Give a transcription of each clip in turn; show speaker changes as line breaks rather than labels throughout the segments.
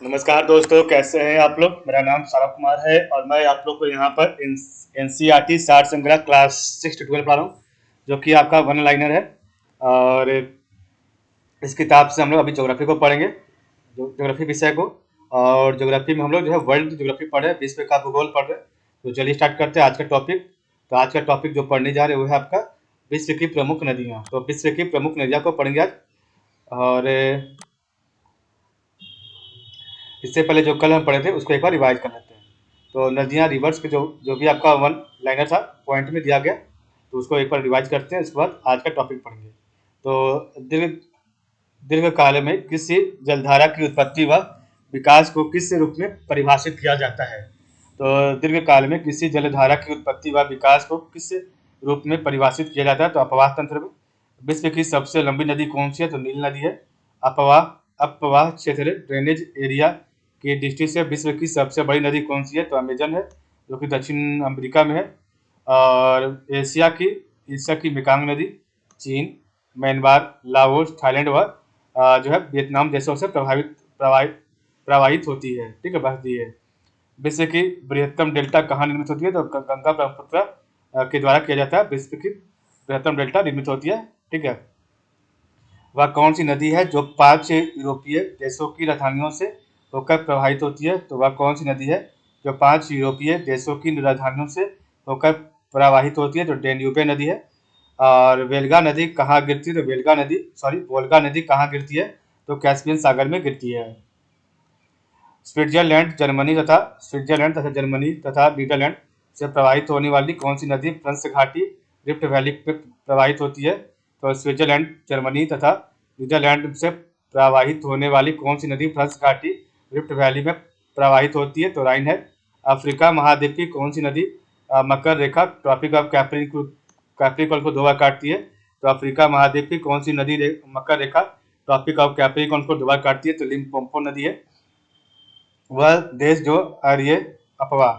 नमस्कार दोस्तों, कैसे हैं आप लोग। मेरा नाम सौरभ कुमार है और मैं आप लोग को यहाँ पर एनसीईआरटी सार संग्रह क्लास 6 to 12 पढ़ा रहा हूँ, जो कि आपका वन लाइनर है। और इस किताब से हम लोग अभी ज्योग्राफी को पढ़ेंगे, ज्योग्राफी विषय को। और ज्योग्राफी में हम लोग जो है वर्ल्ड ज्योग्राफी पढ़ रहे हैं, विश्व का भूगोल पढ़ रहे हैं। तो चलिए स्टार्ट करते हैं आज का टॉपिक। तो आज का टॉपिक जो पढ़ने जा रहे हैं वो है आपका विश्व की प्रमुख नदियाँ। तो विश्व की प्रमुख नदियाँ को पढ़ेंगे आज। और इससे पहले जो कल हम पढ़े थे उसको एक बार रिवाइज कर लेते हैं। तो नदियाँ, रिवर्स के जो जो भी आपका वन लाइनर था पॉइंट में दिया गया, तो उसको एक बार रिवाइज करते हैं। उसके बाद आज का टॉपिक पढ़ेंगे। तो दीर्घ दीर्घ काल में किसी जलधारा की उत्पत्ति व विकास को किस रूप में परिभाषित किया जाता है। तो दीर्घ काल में किसी जलधारा की उत्पत्ति व विकास को किस रूप में परिभाषित किया जाता है। तो अपवाह तंत्र में विश्व की सबसे लंबी नदी कौन सी है। तो नील नदी है। अपवाह अपवाह क्षेत्र ड्रेनेज एरिया की दृष्टि से विश्व की सबसे बड़ी नदी कौन सी है। तो अमेजन है, जो कि दक्षिण अमेरिका में है। और एशिया की मेकांग नदी चीन, म्यांमार, लाओस, थाईलैंड व जो है वियतनाम देशों से प्रवाहित प्रवाहित होती है। ठीक है, बहती है। विश्व की बृहत्तम डेल्टा कहाँ निर्मित होती है। तो गंगा ब्रह्मपुत्र के द्वारा किया जाता है। विश्व की बृहत्तम डेल्टा निर्मित होती है। ठीक है। वह कौन सी नदी है जो 5 यूरोपीय देशों की राजधानियों से होकर प्रवाहित होती है। तो वह कौन सी नदी है जो 5 यूरोपीय देशों की राजधानियों से होकर प्रवाहित होती है। तो डेन्यूबे नदी है। और वेल्गा नदी कहाँ गिरती है। तो वोल्गा नदी कहाँ गिरती है। तो कैस्पियन सागर में गिरती है। स्विट्जरलैंड तथा जर्मनी तथा नीदरलैंड से प्रवाहित होने वाली कौन सी नदी फ्रंस घाटी रिफ्ट वैली में प्रवाहित होती है। तो स्विट्जरलैंड, जर्मनी तथा नीदरलैंड से प्रवाहित होने वाली कौन सी नदी फ्रंस घाटी रिफ्ट वैली में प्रवाहित होती है। तो राइन है। अफ्रीका महाद्वीप की कौन सी नदी मकर रेखा ट्रॉपिक ऑफ कैप्रिकॉन को 2 बार काटती है। तो अफ्रीका महाद्वीप की कौन सी नदी मकर रेखा ट्रॉपिक ऑफ कैप्रिकॉन को 2 बार काटती है। तो लिम्पोपो नदी है। वह देश जो अरिय अपवाह,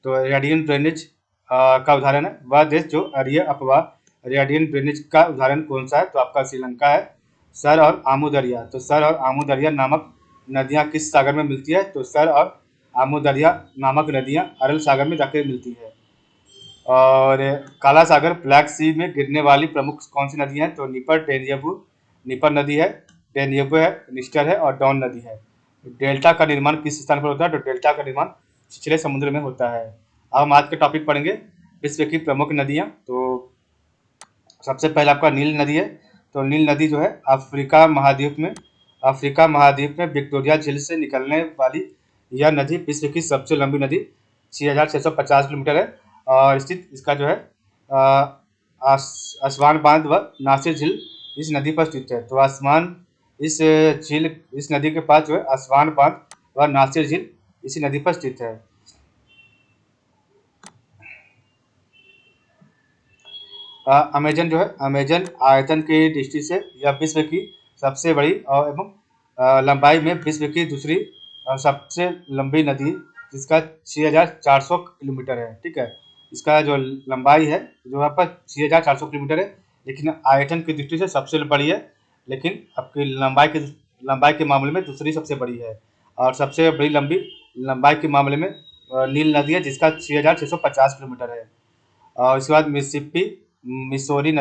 तो रेडियन ड्रेनेज का उदाहरण है। वह देश जो अरिय अपवाह रेडियन ड्रेनेज का उदाहरण कौन सा है। तो आपका श्रीलंका है। सर और आमू दरिया, तो सर और आमू दरिया नामक नदियां किस सागर में मिलती है। तो सर और आमू दरिया नामक नदियां अरल सागर में जाकर मिलती है। और काला सागर ब्लैक सी में गिरने वाली प्रमुख कौन सी नदी है। तो निपर नदी है, डेन्यूबो है, निस्टर है और डॉन नदी है। डेल्टा का निर्माण किस स्थान पर होता है। तो डेल्टा का निर्माण छिछले समुद्र में होता है। अब हम आज के टॉपिक पढ़ेंगे विश्व की प्रमुख नदियाँ। तो सबसे पहले आपका नील नदी है। तो नील नदी जो है अफ्रीका महाद्वीप में विक्टोरिया झील से निकलने वाली यह नदी विश्व की सबसे लंबी नदी 6,650 किलोमीटर है। और स्थित इसका जो है असवान बांध व नासिर झील इस नदी पर स्थित है। तो इस नदी के पास जो है असवान बांध व नासिर झील इसी नदी पर स्थित है। अमेजन जो है, अमेजन आयतन की दृष्टि से यह विश्व की सबसे बड़ी और एवं लंबाई में विश्व की दूसरी सबसे लंबी नदी, जिसका 6,400 किलोमीटर है। ठीक है, इसका जो लंबाई है जो यहाँ पर 6,400 किलोमीटर है, लेकिन आयतन की दृष्टि से सबसे बड़ी है। लेकिन आपकी लंबाई के मामले में दूसरी सबसे बड़ी है। और सबसे बड़ी लंबाई के मामले में नील नदी है, जिसका 6,650 किलोमीटर है। और इसके बाद मिसोरी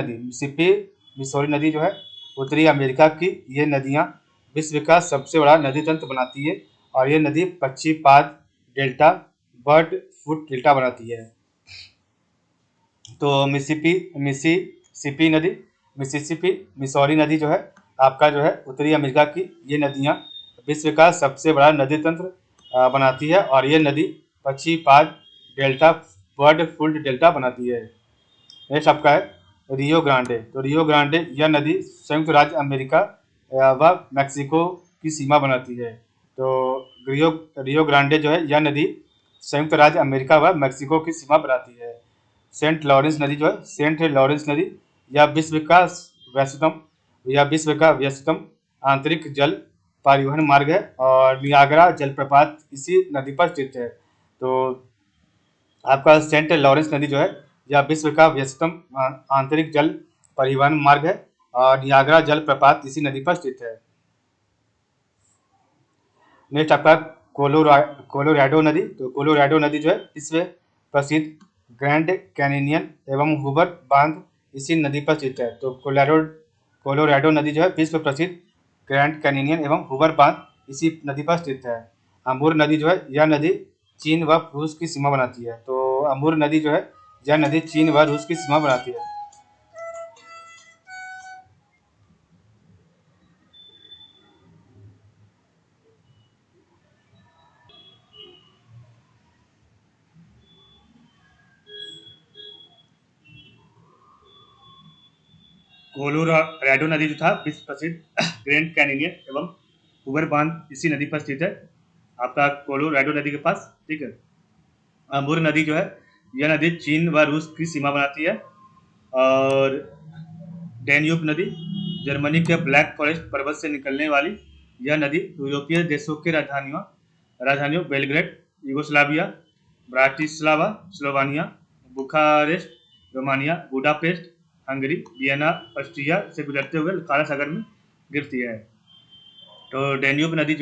नदी जो है उत्तरी अमेरिका की ये नदियाँ विश्व का सबसे बड़ा नदी तंत्र बनाती है। और ये नदी पक्षीपाद डेल्टा बर्ड फूट डेल्टा बनाती है। तो मिसिसिपी मिसौरी नदी जो है आपका जो है उत्तरी अमेरिका की ये नदियाँ विश्व का सबसे बड़ा नदी तंत्र बनाती है। और ये नदी पक्षीपाद डेल्टा बर्ड फूट डेल्टा बनाती है। नेक्स्ट आपका है रियो ग्रांडे। तो रियो ग्रांडे यह नदी संयुक्त राज्य अमेरिका व मैक्सिको की सीमा बनाती है। तो रियो ग्रांडे जो है यह नदी संयुक्त राज्य अमेरिका व मैक्सिको की सीमा बनाती है। सेंट लॉरेंस नदी यह विश्व का व्यस्तम आंतरिक जल परिवहन मार्ग है। और नियाग्रा जलप्रपात इसी नदी पर स्थित है। तो आपका सेंट लॉरेंस नदी जो है यह विश्व का व्यस्तम आंतरिक जल परिवहन मार्ग है। और नियाग्रा जलप्रपात इसी नदी पर स्थित है। नेक्स्ट आपका कोलोराडो नदी। तो कोलोराडो नदी जो है विश्व प्रसिद्ध ग्रैंड कैनियन एवं हूबर बांध इसी नदी पर स्थित है। तो कोलोराडो नदी जो है विश्व प्रसिद्ध ग्रैंड कैनियन एवं हूबर बांध इसी नदी पर स्थित है। अमूर नदी जो है यह नदी चीन व रूस की सीमा बनाती है। तो अमूर नदी जो है यह नदी चीन व रूस की सीमा बनाती है। कोलोराडो नदी जो था विश्व प्रसिद्ध ग्रैंड कैनियन एवं हूबर बांध इसी नदी पर स्थित है, आपका कोलोराडो नदी के पास। ठीक है। अमूर नदी जो है यह नदी चीन व रूस की सीमा बनाती है। और डैन्यूब नदी जर्मनी के ब्लैक फॉरेस्ट पर्वत से निकलने वाली यह नदी यूरोपीय देशों के राजधानियों Belgrade Yugoslavia, Bratislava Slovenia, Bucharest Romania, Budapest Hungary, Vienna Austria से गुजरते हुए काला सागर में गिरती है। तो डेन्यूब नदी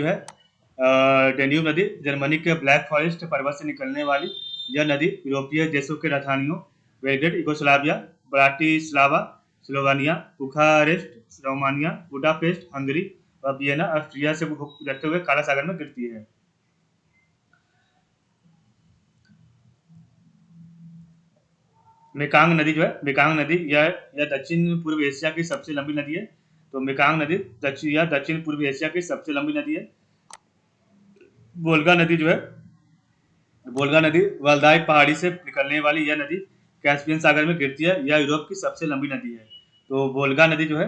जर्मनी के ब्लैक फॉरेस्ट पर्वत से निकलने वाली यह नदी यूरोपीय देशों के राजधानियों Belgrade Yugoslavia, Bratislava Slovenia, Bucharest Romania, Budapest Hungary और वियना ऑस्ट्रिया से गुजरते हुए काला सागर में गिरती है। मेकांग नदी जो है, मेकांग नदी यह दक्षिण पूर्व एशिया की सबसे लंबी नदी है। तो मेकांग नदी दक्षिण पूर्व एशिया की सबसे लंबी नदी है। वोल्गा नदी जो है, वोल्गा नदी वल्दाई पहाड़ी से निकलने वाली यह नदी कैस्पियन सागर में गिरती है। यह यूरोप की सबसे लंबी नदी है। तो वोल्गा नदी जो है,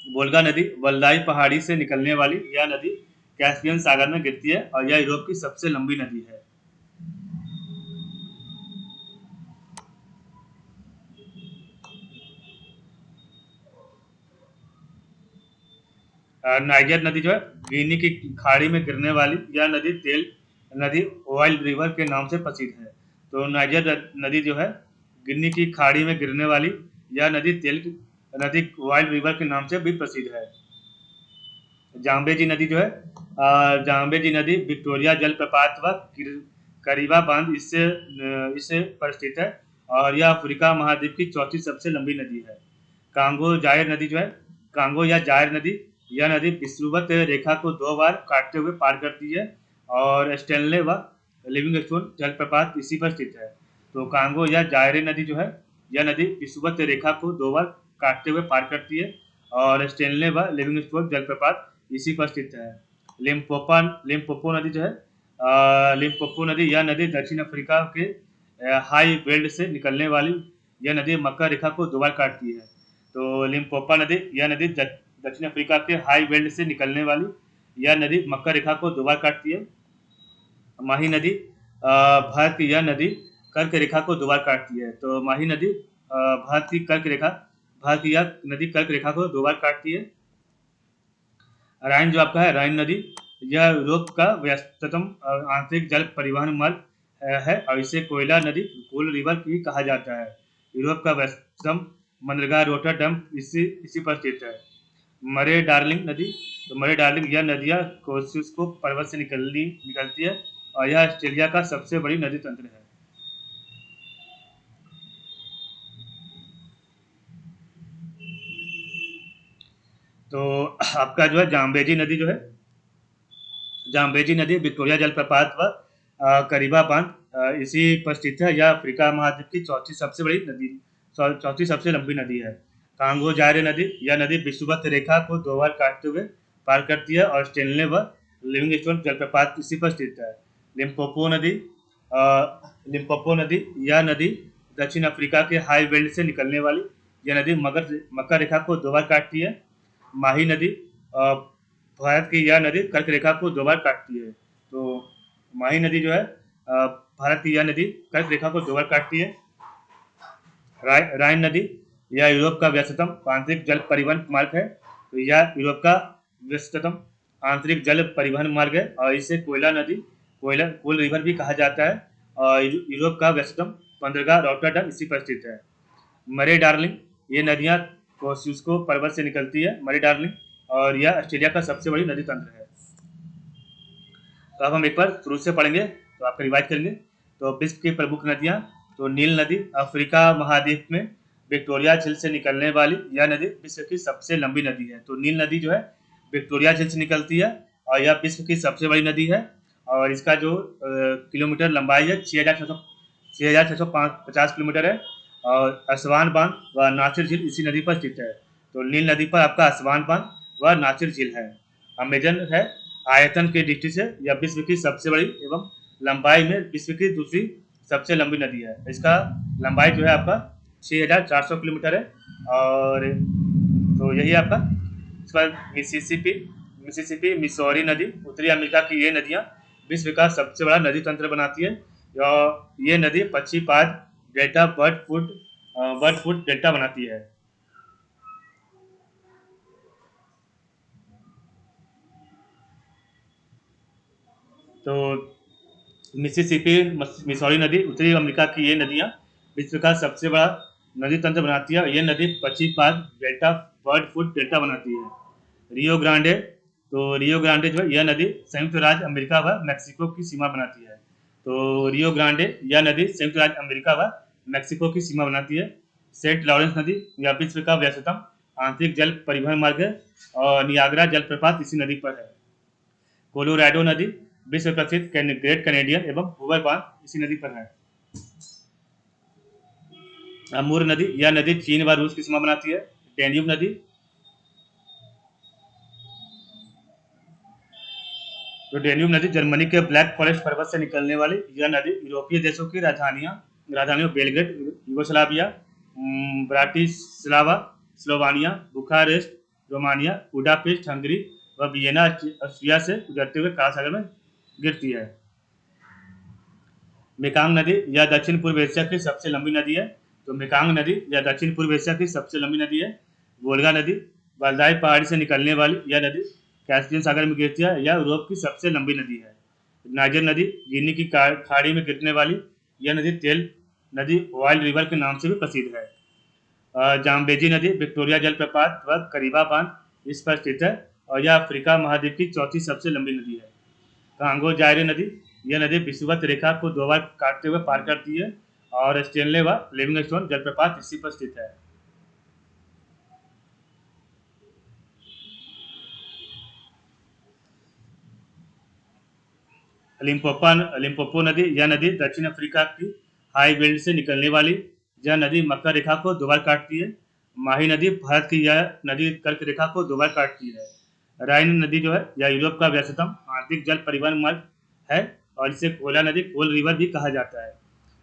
वोल्गा नदी वल्दाई पहाड़ी से निकलने वाली यह नदी कैस्पियन सागर में गिरती है और यह यूरोप की सबसे लंबी नदी है। नाइजर नदी जो है गिनी की खाड़ी में गिरने वाली यह नदी तेल नदी ऑयल रिवर के नाम से प्रसिद्ध है। तो नाइजर नदी जो है गिनी की खाड़ी में गिरने वाली यह नदी तेल नदी ऑयल रिवर के नाम से भी प्रसिद्ध है। जाम्बेजी नदी जो है, जाम्बेजी नदी विक्टोरिया जलप्रपात व करीबा बांध इससे पर स्थित है और यह अफ्रीका महाद्वीप की चौथी सबसे लंबी नदी है। कांगो जायर नदी जो है, कांगो या जायर नदी यह नदी विषुवत रेखा को 2 बार काटते हुए पार करती है और स्टेनले व लिविंगस्टोन जलप्रपात इसी पर स्थित है। तो कांगो या जायरे नदी जो है यह नदी विषुवत रेखा को 2 बार काटते हुए पार करती है और स्टेनले व लिविंगस्टोन जलप्रपात इसी पर स्थित है। लिम्पोपो नदी जो है, लिम्पोपो नदी यह नदी दक्षिण अफ्रीका के हाई वेल्ड से निकलने वाली यह नदी मक्का रेखा को 2 बार काटती है। तो लिम्पोपो नदी यह नदी दक्षिण अफ्रीका के हाई वेल्ड से निकलने वाली यह नदी मक्का रेखा को 2 बार काटती है। माही नदी भारत की यह नदी कर्क रेखा को 2 बार काटती है। तो माही नदी भारत की यह नदी कर्क रेखा को 2 बार काटती है। राइन जो आपका है, राइन नदी यह यूरोप का व्यस्ततम आंतरिक जल परिवहन मार्ग है और इसे कोयला नदी कोल रिवर भी कहा जाता है। यूरोप का व्यस्ततम बंदरगाह रोटरडैम इसी पर स्थित है। मरे डार्लिंग नदी, तो मरे डार्लिंग यह नदियाँ कोस्टको पर्वत से निकलती है और यह ऑस्ट्रेलिया का सबसे बड़ी नदी तंत्र है। तो आपका जो है जाम्बेजी नदी जो है, जाम्बेजी नदी विक्टोरिया जलप्रपात व करीबा बांध इसी पर स्थित है। यह अफ्रीका महाद्वीप की चौथी सबसे लंबी नदी है। कांगो जायरे नदी यह नदी विषुवत रेखा को 2 बार काटते हुए पार करती है और स्टेनले व लिविंगस्टोन जलप्रपात इसी पर स्थित है। लिम्पोपो नदी यह नदी दक्षिण अफ्रीका के हाई वेल्ड से निकलने वाली यह नदी मक्का रेखा को 2 बार काटती है। माही नदी भारत की यह नदी कर्क रेखा को 2 बार काटती है। तो माही नदी जो है भारत की यह नदी कर्क रेखा को 2 बार काटती है। राइन नदी यह यूरोप का व्यस्ततम आंतरिक जल परिवहन मार्ग है। तो यह यूरोप का व्यस्ततम आंतरिक जल परिवहन मार्ग है और इसे कोल रिवर भी कहा जाता है और यूरोप का व्यस्ततम बंदरगाह रॉटरडैम इसी पर स्थित है। मरे डार्लिंग ये नदियाँ कोस्टको पर्वत से निकलती है, मरे डार्लिंग, और यह ऑस्ट्रेलिया का सबसे बड़ी नदी तंत्र है। तो अब हम एक बार शुरू से पढ़ेंगे, तो आपका रिवाइज करेंगे। तो विश्व की प्रमुख नदियाँ, तो नील नदी अफ्रीका महाद्वीप में विक्टोरिया झील से निकलने वाली यह नदी विश्व की सबसे लंबी नदी है। तो नील नदी जो है विक्टोरिया झील से निकलती है और यह विश्व की सबसे बड़ी नदी है और इसका जो किलोमीटर लंबाई है 6,650 किलोमीटर है। और असवान बांध व नासिर झील इसी नदी पर स्थित है। तो नील नदी पर आपका असवान बांध व नासिर झील है। अमेजन है आयतन की दृष्टि से यह विश्व की सबसे बड़ी एवं लंबाई में विश्व की दूसरी सबसे लंबी नदी है। इसका लंबाई जो है आपका 6,400 किलोमीटर है। और तो यही आपका इस पर मिसिसिपी मिसौरी नदी, उत्तरी अमेरिका की ये नदियाँ विश्व का सबसे बड़ा नदी तंत्र बनाती है। ये नदी पक्षीपाद डेल्टा बर्ड फूड डेल्टा बनाती है। तो मिसिसिपी मिसौरी नदी, उत्तरी अमेरिका की ये नदियाँ विश्व का सबसे बड़ा नदी तंत्र बनाती है। ये नदी पक्षीपाद डेल्टा बर्ड फूड डेल्टा बनाती है। रियो ग्रांडे, तो रियो ग्रांडे जो है यह नदी संयुक्त राज्य अमेरिका व मैक्सिको की सीमा बनाती है। तो रियो ग्रांडे यह नदी संयुक्त राज्य अमेरिका व मैक्सिको की सीमा बनाती है। सेंट लॉरेंस नदी यह विश्व का व्यस्ततम आंतरिक जल परिवहन मार्ग है और नियाग्रा जलप्रपात इसी नदी पर है। कोलोराडो नदी विश्व प्रसिद्ध ग्रेट कैनेडियन एवं हूवर बांध इसी नदी पर है। अमूर नदी यह नदी चीन व रूस की सीमा बनाती है। डेन्यूब नदी, तो डेन्यूब नदी जर्मनी के ब्लैक फॉरेस्ट पर्वत से निकलने वाली यह नदी यूरोपीय देशों की राजधानियों Belgrade Yugoslavia, Bratislava Slovenia, Bucharest Romania, Budapest Hungary व वियना ऑस्ट्रिया से गुजरते हुए काला सागर में गिरती है। मेकांग नदी यह दक्षिण पूर्व एशिया की सबसे लंबी नदी है। तो मेकांग नदी यह दक्षिण पूर्व एशिया की सबसे लंबी नदी है। वोल्गा नदी वल्दाई पहाड़ी से निकलने वाली यह नदी कैस्पियन सागर में गिरती है। यह यूरोप की सबसे लंबी नदी है। नाइजर नदी गिनी की खाड़ी में गिरने वाली यह नदी तेल नदी वाइल्ड रिवर के नाम से भी प्रसिद्ध है। जाम्बेजी नदी विक्टोरिया जलप्रपात व करीबा बांध इस पर स्थित है और यह अफ्रीका महाद्वीप की चौथी सबसे लंबी नदी है। कांगो जायरे नदी यह नदी विषुवत रेखा को 2 बार काटते हुए पार करती है और स्टेनले व लिविंगस्टोन जलप्रपात इसी पर स्थित है। लिम्पोपो नदी यह नदी दक्षिण अफ्रीका की हाई वेल्ड से निकलने वाली यह नदी मकर रेखा को 2 बार काटती है। माही नदी भारत की यह नदी कर्क रेखा को 2 बार काटती है। राइन नदी जो है यह यूरोप का व्यस्ततम आंतरिक जल परिवहन मार्ग है और इसे कोला नदी कोल रिवर भी कहा जाता है।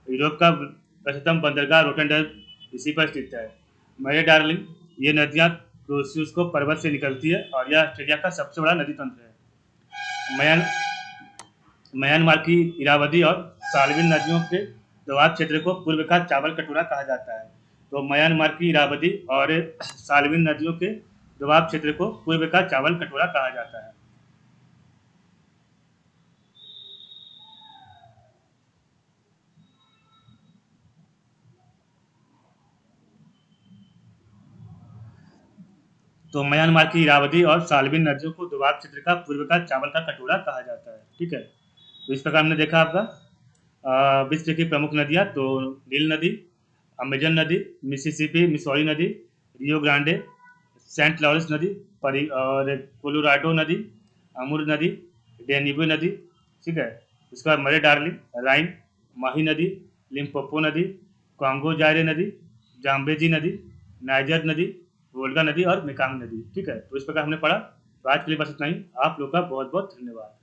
यूरोप का व्यस्ततम बंदरगाह रोटरडैम इसी पर स्थित है। मेरे डार्लिंग ये नदियाँ क्रोसियस को पर्वत से निकलती है और यह ऑस्ट्रेलिया का सबसे बड़ा नदी तंत्र है। म्यांमार की इरावदी और साल्विन नदियों के दोआब क्षेत्र को पूर्व का चावल कटोरा कहा जाता है। तो म्यांमार की इरावदी और साल्विन नदियों के दोआब क्षेत्र को पूर्व का चावल कटोरा कहा जाता है। तो म्यांमार की इरावदी और साल्विन नदियों को दोआब क्षेत्र का पूर्व का चावल का कटोरा कहा जाता है। ठीक है, तो इस प्रकार हमने देखा आपका विश्व की प्रमुख नदियाँ, तो नील नदी, अमेजन नदी, मिसिसिपी मिसौरी नदी, रियो ग्रांडे, सेंट लॉरेंस नदी और कोलोराडो नदी, अमूर नदी, डेन्यूब नदी। ठीक है, उसके बाद मरे डार्लिंग, राइन, माही नदी, लिम्पोपो नदी, कांगो जायरे नदी, जाम्बेजी नदी, नाइजर नदी, वोल्गा नदी और मेकांग नदी। ठीक है, तो इस प्रकार हमने पढ़ा। तो आज के लिए बस इतना ही। आप लोग का बहुत बहुत धन्यवाद।